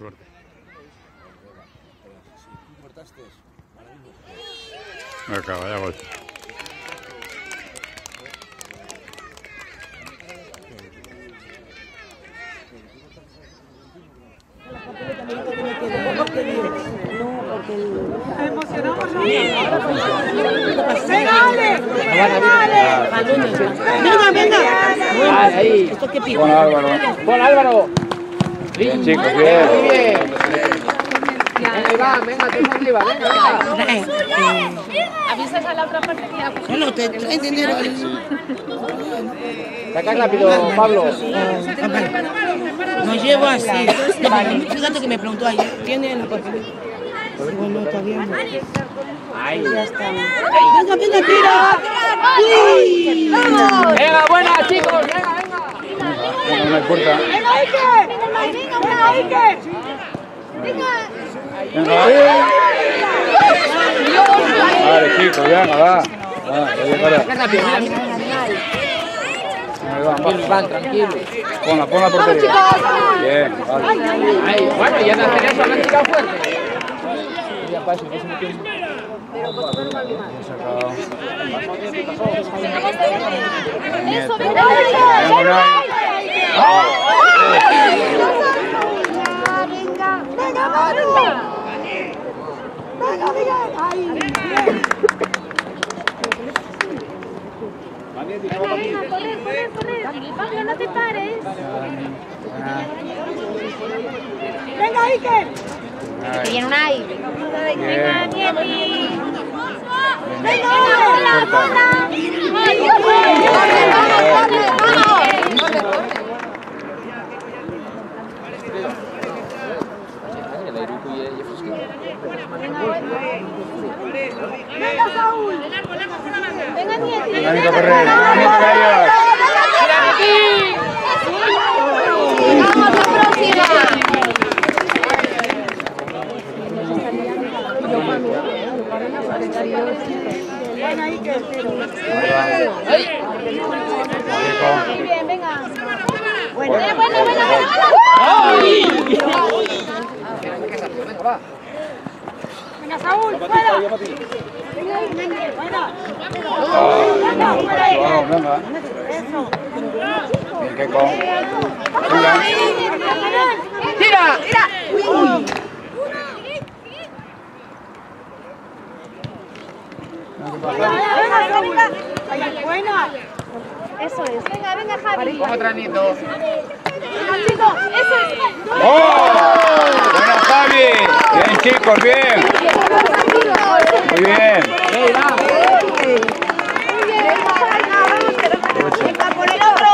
suerte. Si tú cortaste, ahora mismo. Acaba, ya gol. Venga, venga. Ahí. Esto que pico. Pon Álvaro. ¡Pon Álvaro! Bien, chicos, Muy bien. bien. Venga, Iván, venga, tú arriba, venga. Avisas a la otra parte que ya. Solo te traes dinero. Saca rápido, Pablo. Nos llevo así. Fíjate que me preguntó ayer. ¿Tiene el papel? Bueno, todavía no. Ahí. Ya está. Venga, venga, tira. ¡Uy! Venga, buena, chicos, venga, venga. Venga, no importa. ¡Venga, Iker! ¡Venga, Iker! ¡Venga! Venga. Vale, chicos, venga, va. Saca rápido, Iván, tranquilo. Ponla portería. Bien, vale. Ahí, bueno, y en hacer eso han tirado fuerte. Ya paso, que se me quede. Sacado. ¡Eso, Venga, venga, venga! ¡Venga, Manu! ¡Venga, Miguel! ¡Ahí! Venga, corre. Pablo, no te pares. ¡Venga, Iker! Bien, ¡Venga, Nieti! ¡Venga, ¡venga, Saúl! ¡Venga, Nieti! Venga, Nico Ferrer. Venga, Nico Ferrer. ¡Vamos, la próxima! Venga, Iker. Muy bien, venga. Bueno. Venga, Saúl, fuera. Venga, fuera. Vamos, venga. Eso. Bien, Keco. Venga. ¡Tira! Buena. Eso es. Venga, Javi. Como tranito. Venga, chicos, eso es. ¡Oh! ¡Buena, Javi! Bien, chicos, bien. Muy bien. Venga, por el otro.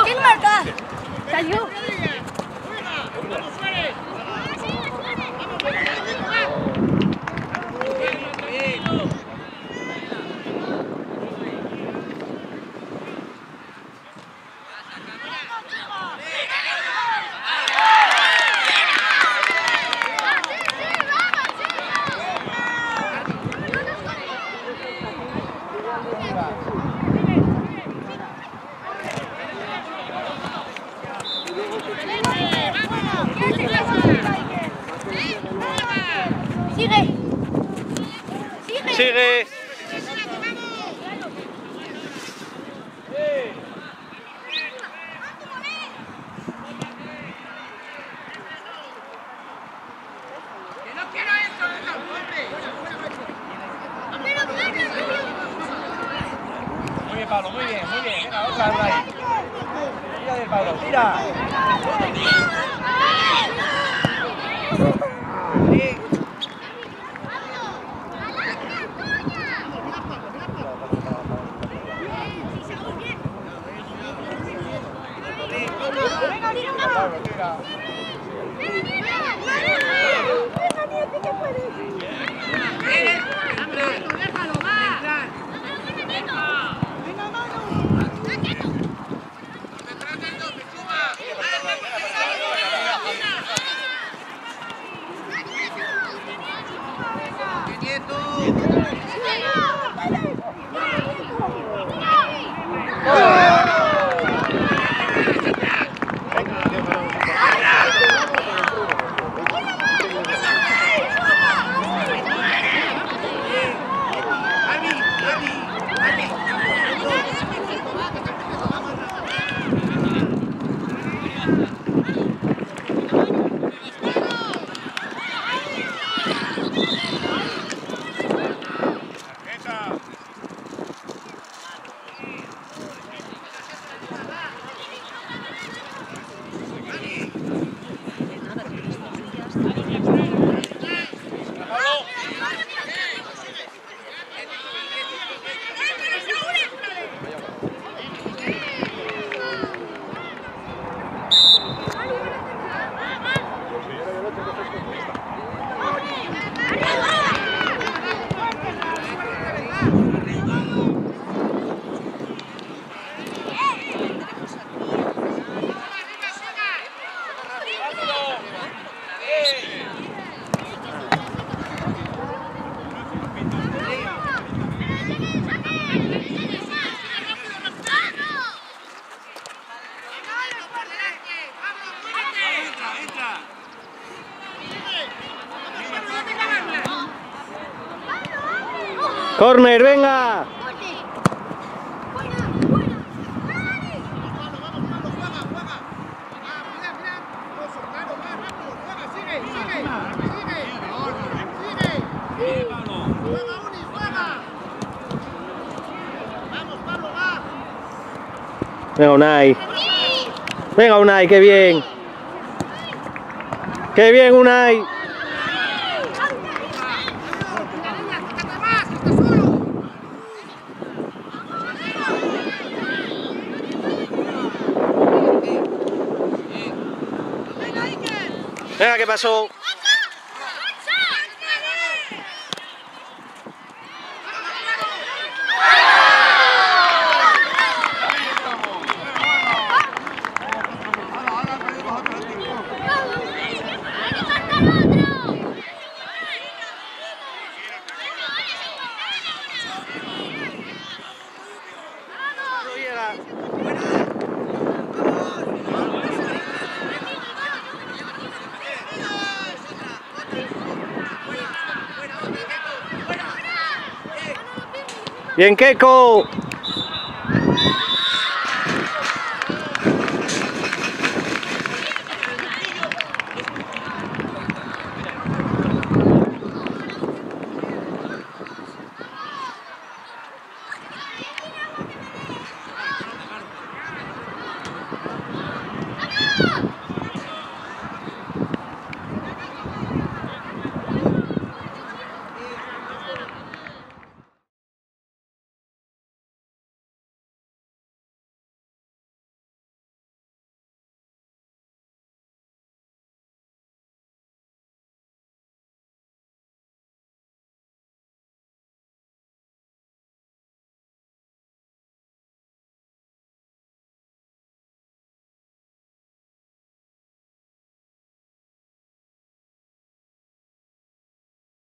¿Quién marca? Salió. Sigue. Muy bien, Pablo, muy bien. Venga, otra vez ahí. Tira del Pablo, tira. Pablo, tira. Venga, Nieti, que puedes. Corner, venga. Venga, Unai. Venga, Unai, qué bien. Qué bien, Unai. Venga, ¿qué pasó? Bien, Keiko.